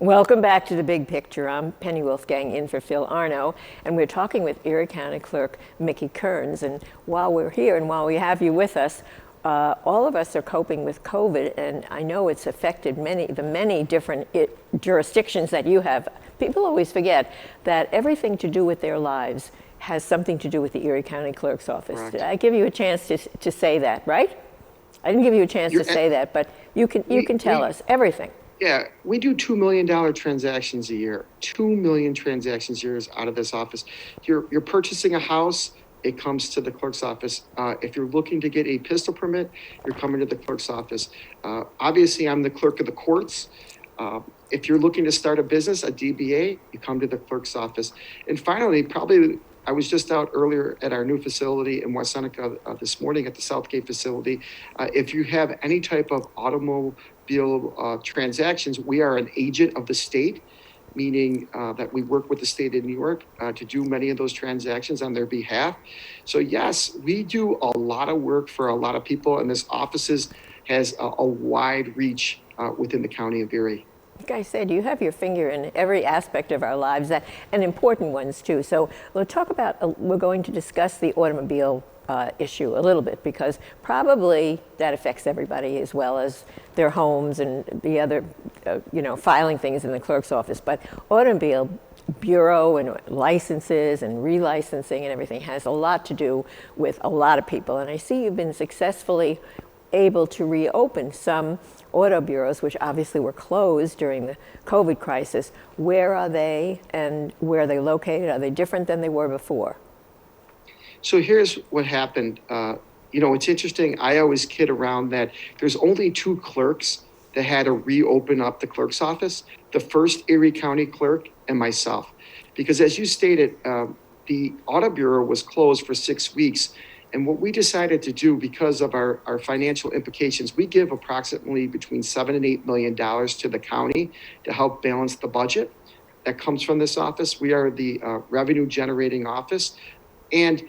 Welcome back to The Big Picture. I'm Penny Wolfgang in for Phil Arno, and we're talking with Erie County Clerk Mickey Kearns. And while we're here and while we have you with us, all of us are coping with COVID, and I know it's affected the many different jurisdictions that you have. People always forget that everything to do with their lives has something to do with the Erie County Clerk's office. Correct. Did I give you a chance to say that, right? I didn't give you a chance to say that, but you can tell us everything. Yeah, we do $2 million transactions a year. 2 million transactions a year is out of this office. You're purchasing a house, it comes to the clerk's office. If you're looking to get a pistol permit, you're coming to the clerk's office. Obviously, I'm the clerk of the courts. If you're looking to start a business, a DBA, you come to the clerk's office. And finally, I was just out earlier at our new facility in West Seneca this morning at the Southgate facility. If you have any type of automobile transactions, we are an agent of the state, meaning that we work with the state of New York to do many of those transactions on their behalf. So yes, we do a lot of work for a lot of people, and this office has a wide reach within the county of Erie. Like I said, you have your finger in every aspect of our lives, and important ones too. So we're going to discuss the automobile issue a little bit, because probably that affects everybody as well as their homes and the other, filing things in the clerk's office. But automobile bureau and licenses and relicensing and everything has a lot to do with a lot of people. And I see you've been successfully able to reopen some auto bureaus, which obviously were closed during the COVID crisis. Where are they, and where are they located? Are they different than they were before? So here's what happened. It's interesting. I always kid around that there's only 2 clerks that had to reopen up the clerk's office: the first Erie County clerk and myself. Because as you stated, the auto bureau was closed for 6 weeks. And what we decided to do, because of our financial implications, we give approximately between $7 and $8 million to the county to help balance the budget that comes from this office. We are the revenue generating office, and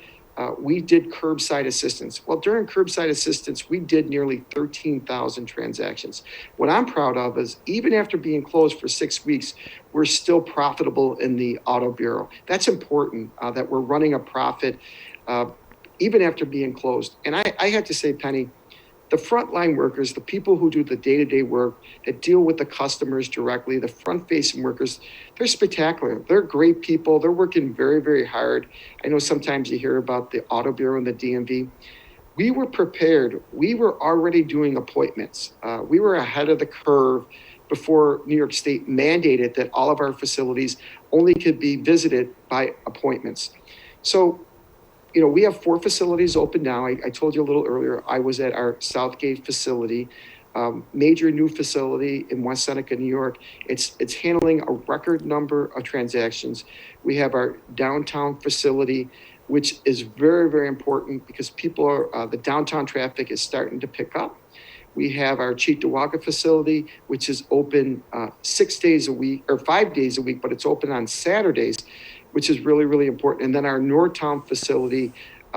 we did curbside assistance. Well, during curbside assistance, we did nearly 13,000 transactions. What I'm proud of is, even after being closed for 6 weeks, we're still profitable in the auto bureau. That's important, that we're running a profit even after being closed. And I had to say, Penny, the frontline workers, the people who do the day-to-day work, that deal with the customers directly, the front-facing workers, they're spectacular. They're great people. They're working very, very hard. I know sometimes you hear about the auto bureau and the DMV. We were prepared. We were already doing appointments. We were ahead of the curve before New York State mandated that all of our facilities only could be visited by appointments. So, we have 4 facilities open now. I told you a little earlier, I was at our Southgate facility, major new facility in West Seneca, New York. It's handling a record number of transactions. We have our downtown facility, which is very, very important because the downtown traffic is starting to pick up. We have our Cheektowaga facility, which is open 6 days a week, or 5 days a week, but it's open on Saturdays, which is really, really important. And then our Northtown facility,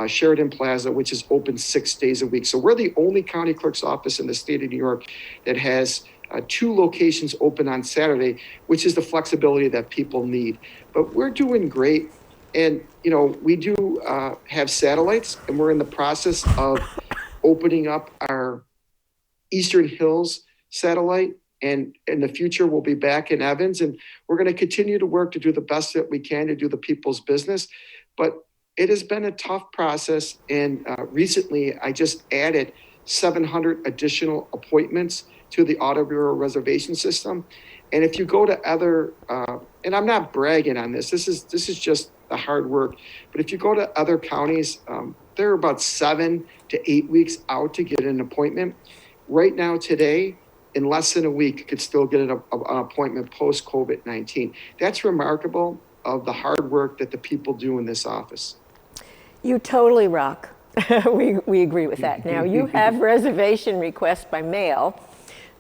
Sheridan Plaza, which is open 6 days a week. So we're the only county clerk's office in the state of New York that has 2 locations open on Saturday, which is the flexibility that people need. But we're doing great. And, we do have satellites, and we're in the process of opening up our Eastern Hills satellite. And in the future, we'll be back in Evans, and we're going to continue to work to do the best that we can to do the people's business. But it has been a tough process. And recently, I just added 700 additional appointments to the Auto Bureau reservation system. And if you go to other, and I'm not bragging on this is just the hard work. But if you go to other counties, they're about 7 to 8 weeks out to get an appointment. Right now, today, in less than a week, you could still get an appointment post-COVID-19. That's remarkable of the hard work that the people do in this office. You totally rock. We agree with that. Now, you have reservation requests by mail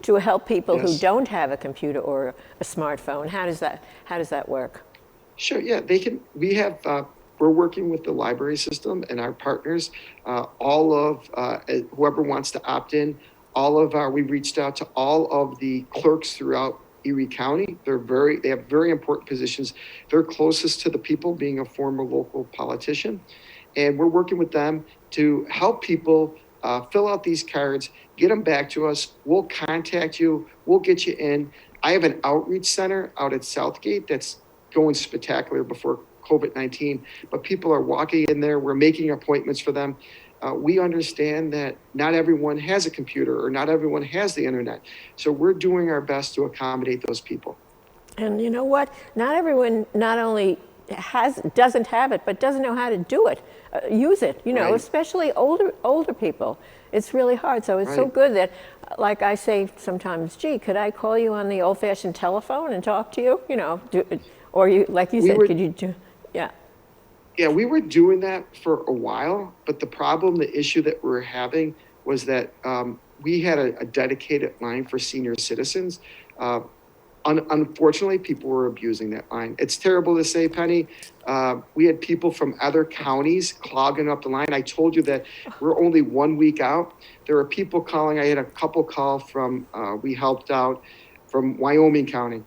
to help people who don't have a computer or a smartphone. How does that work? Sure, yeah, they can. We're working with the library system and our partners. All of whoever wants to opt in. We reached out to all of the clerks throughout Erie County. They have very important positions. They're closest to the people, being a former local politician. And we're working with them to help people fill out these cards, get them back to us. We'll contact you. We'll get you in. I have an outreach center out at Southgate that's going spectacular before COVID-19, but people are walking in there. We're making appointments for them. We understand that not everyone has a computer or not everyone has the internet. So we're doing our best to accommodate those people. And you know what? Not everyone not only doesn't have it, but doesn't know how to do it, use it. You know, Right. especially older people. It's really hard. So it's so Right. good that, like I say sometimes, gee, could I call you on the old-fashioned telephone and talk to you? You know, or you, like you said, could you do? Yeah. Yeah, we were doing that for a while, but the issue that we were having was that we had a dedicated line for senior citizens. Unfortunately, people were abusing that line. It's terrible to say, Penny. We had people from other counties clogging up the line. I told you that we're only 1 week out. There were people calling. I had a couple call from, we helped out from Wyoming County.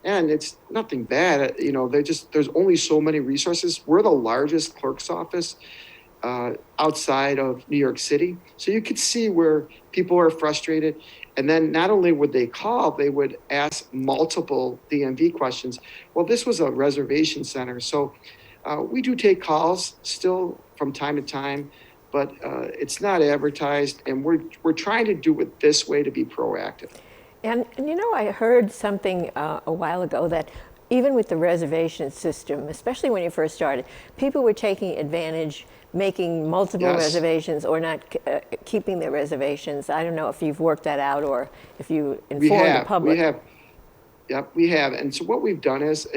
And it's nothing bad. You know, there's only so many resources. We're the largest clerk's office outside of New York City. So you could see where people are frustrated. And then not only would they call, they would ask multiple DMV questions. Well, this was a reservation center. So we do take calls still from time to time, but it's not advertised. And we're trying to do it this way to be proactive. And you know, I heard something a while ago that even with the reservation system, especially when you first started, people were taking advantage, making multiple Yes. reservations or not keeping their reservations. I don't know if you've worked that out or if you inform the public. We have. Yep, we have. And so what we've done is,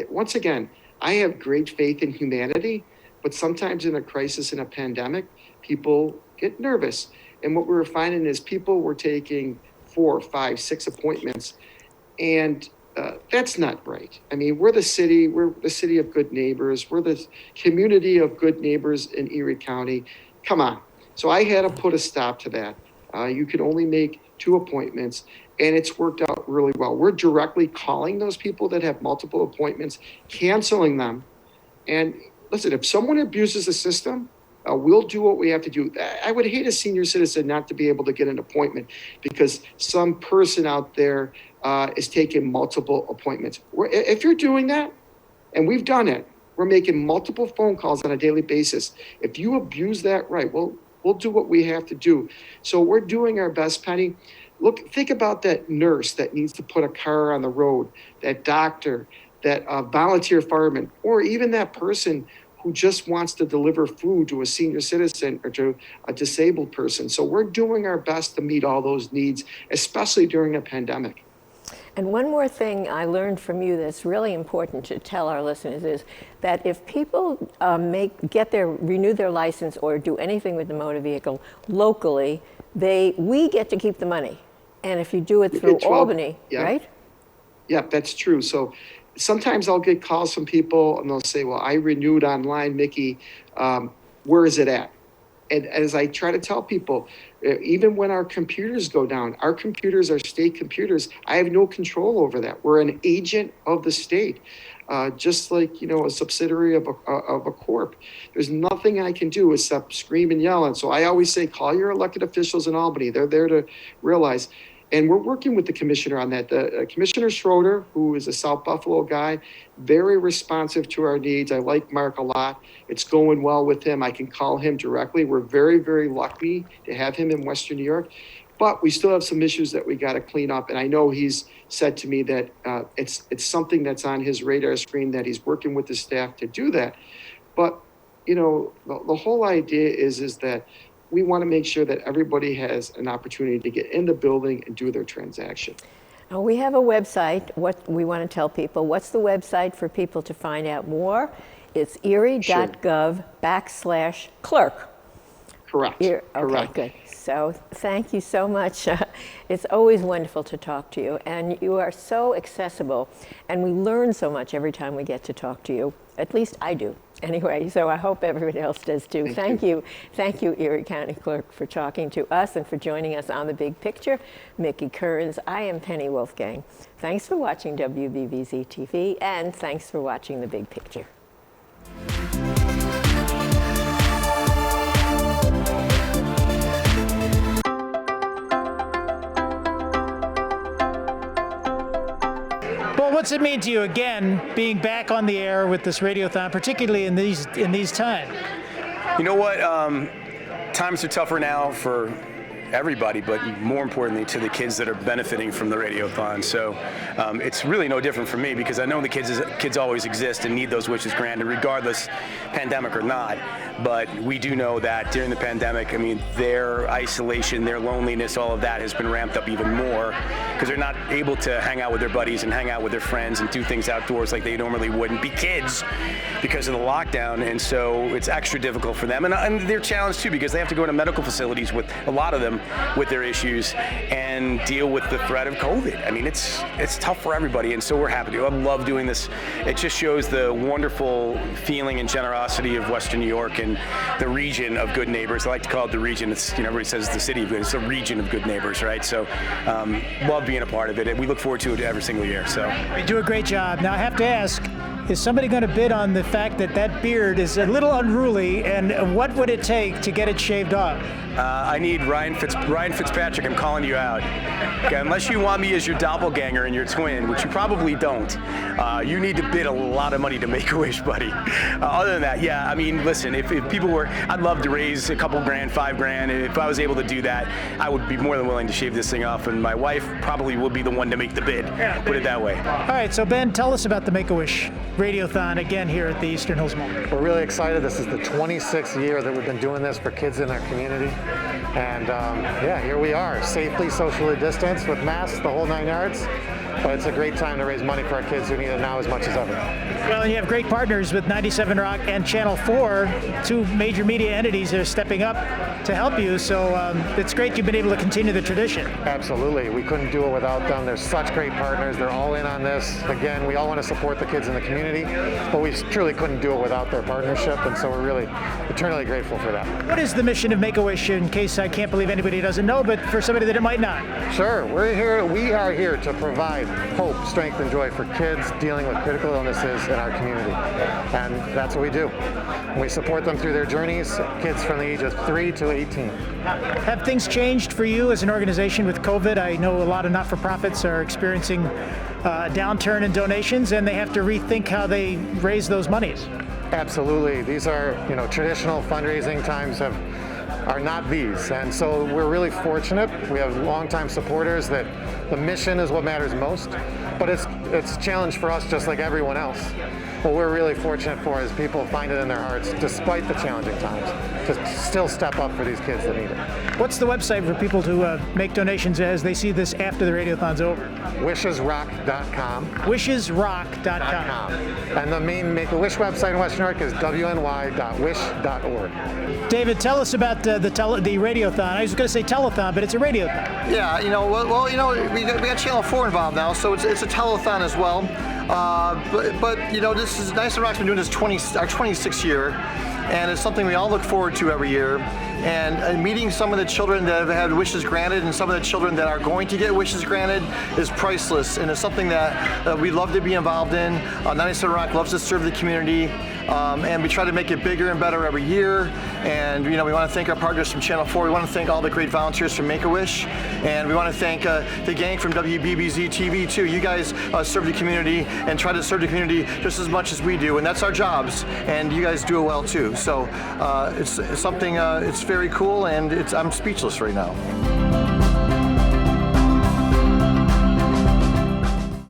once again, I have great faith in humanity, but sometimes in a crisis, in a pandemic, people get nervous. And what we were finding is people were taking 4, 5, 6 appointments, and that's not right. I mean, we're the city of good neighbors. We're the community of good neighbors in Erie County. Come on. So I had to put a stop to that. You could only make 2 appointments, and it's worked out really well. We're directly calling those people that have multiple appointments, canceling them. And listen, if someone abuses the system, we'll do what we have to do. I would hate a senior citizen not to be able to get an appointment because some person out there is taking multiple appointments. If you're doing that, and we've done it, we're making multiple phone calls on a daily basis. If you abuse that right, we'll do what we have to do. So we're doing our best, Penny. Look, think about that nurse that needs to put a car on the road, that doctor, that volunteer fireman, or even that person who just wants to deliver food to a senior citizen or to a disabled person. So we're doing our best to meet all those needs, especially during a pandemic. And one more thing I learned from you that's really important to tell our listeners is that if people renew their license or do anything with the motor vehicle locally, we get to keep the money. And if you do it through Albany, yeah. Right? Yeah, that's true. So sometimes I'll get calls from people and they'll say, well, I renewed online, Mickey. Where is it at? And as I try to tell people, even when our computers go down, our computers are state computers. I have no control over that. We're an agent of the state, just like, a subsidiary of a corp. There's nothing I can do except scream and yell. And so I always say, call your elected officials in Albany. They're there to realize. And we're working with the commissioner on that. Commissioner Schroeder, who is a South Buffalo guy, very responsive to our needs. I like Mark a lot. It's going well with him. I can call him directly. We're very, very lucky to have him in Western New York. But we still have some issues that we got to clean up. And I know he's said to me that it's something that's on his radar screen, that he's working with the staff to do that. But, the whole idea is that we want to make sure that everybody has an opportunity to get in the building and do their transaction. We have a website. What we want to tell people, what's the website for people to find out more? It's erie.gov/clerk. Correct. Okay, Correct. good. So thank you so much. It's always wonderful to talk to you, and you are so accessible, and we learn so much every time we get to talk to you. At least I do. Anyway, so I hope everybody else does too. Thank you. Thank you, Erie County Clerk, for talking to us and for joining us on The Big Picture. Mickey Kearns, I am Penny Wolfgang. Thanks for watching WBBZ-TV, and thanks for watching The Big Picture. Well, what's it mean to you, again, being back on the air with this radiothon, particularly in these times? You know what? Times are tougher now for everybody, but more importantly to the kids that are benefiting from the radiothon. So it's really no different for me, because I know the kids always exist and need those wishes granted, regardless, pandemic or not. But we do know that during the pandemic, I mean, their isolation, their loneliness, all of that has been ramped up even more, because they're not able to hang out with their buddies and hang out with their friends and do things outdoors like they normally would and be kids because of the lockdown. And so it's extra difficult for them. And they're challenged too, because they have to go to medical facilities, with a lot of them with their issues, and deal with the threat of COVID. I mean, it's tough for everybody, and so we're happy to. I love doing this. It just shows the wonderful feeling and generosity of Western New York and the region of good neighbors. I like to call it the region. It's, everybody says the city of good. It's the region of good neighbors, right? So love being a part of it, and we look forward to it every single year. So You do a great job. Now, I have to ask, is somebody going to bid on the fact that that beard is a little unruly, and what would it take to get it shaved off? I need Ryan Fitzpatrick. I'm calling you out. Okay, unless you want me as your doppelganger and your twin, which you probably don't, you need to bid a lot of money to Make-A-Wish, buddy. Other than that, yeah, I mean, listen, if people were, I'd love to raise a couple grand, $5,000. If I was able to do that, I would be more than willing to shave this thing off, and my wife probably would be the one to make the bid. Put it that way. All right, so Ben, tell us about the Make-A-Wish Radiothon again here at the Eastern Hills Mall. We're really excited. This is the 26th year that we've been doing this for kids in our community. And yeah, here we are, safely socially distanced with masks, the whole 9 yards. But it's a great time to raise money for our kids who need it now as much as ever. Well, and you have great partners with 97 Rock and Channel 4, two major media entities that are stepping up to help you. So it's great you've been able to continue the tradition. Absolutely. We couldn't do it without them. They're such great partners. They're all in on this. Again, we all want to support the kids in the community, but we truly couldn't do it without their partnership. And so we're really eternally grateful for that. What is the mission of Make-A-Wish, in case I can't believe anybody doesn't know, but for somebody that it might not? Sure. We are here to provide hope, strength, and joy for kids dealing with critical illnesses in our community. And that's what we do. We support them through their journeys, kids from the age of 3 to 18. Have things changed for you as an organization with COVID? I know a lot of not-for-profits are experiencing a downturn in donations, and they have to rethink how they raise those monies. Absolutely. These are, traditional fundraising times are not these. And so we're really fortunate. We have longtime supporters that the mission is what matters most, but it's a challenge for us just like everyone else. What we're really fortunate for is people find it in their hearts, despite the challenging times, to still step up for these kids that need it. What's the website for people to make donations as they see this after the radiothon's over? Wishesrock.com. Wishesrock.com. And the main Make-A-Wish website in Western New York is wny.wish.org. David, tell us about the radiothon. I was going to say telethon, but it's a radiothon. Yeah, we got Channel 4 involved now, so it's a telethon as well. But this is Nice and Rock's been doing this our 26th year, and it's something we all look forward to every year. And meeting some of the children that have had wishes granted and some of the children that are going to get wishes granted is priceless, and it's something that we love to be involved in. 97 Rock loves to serve the community, and we try to make it bigger and better every year. And we want to thank our partners from Channel 4. We want to thank all the great volunteers from Make-A-Wish, and we want to thank the gang from WBBZ-TV too. You guys serve the community and try to serve the community just as much as we do, and that's our jobs. And you guys do it well too. So it's something. It's very cool, and I'm speechless right now.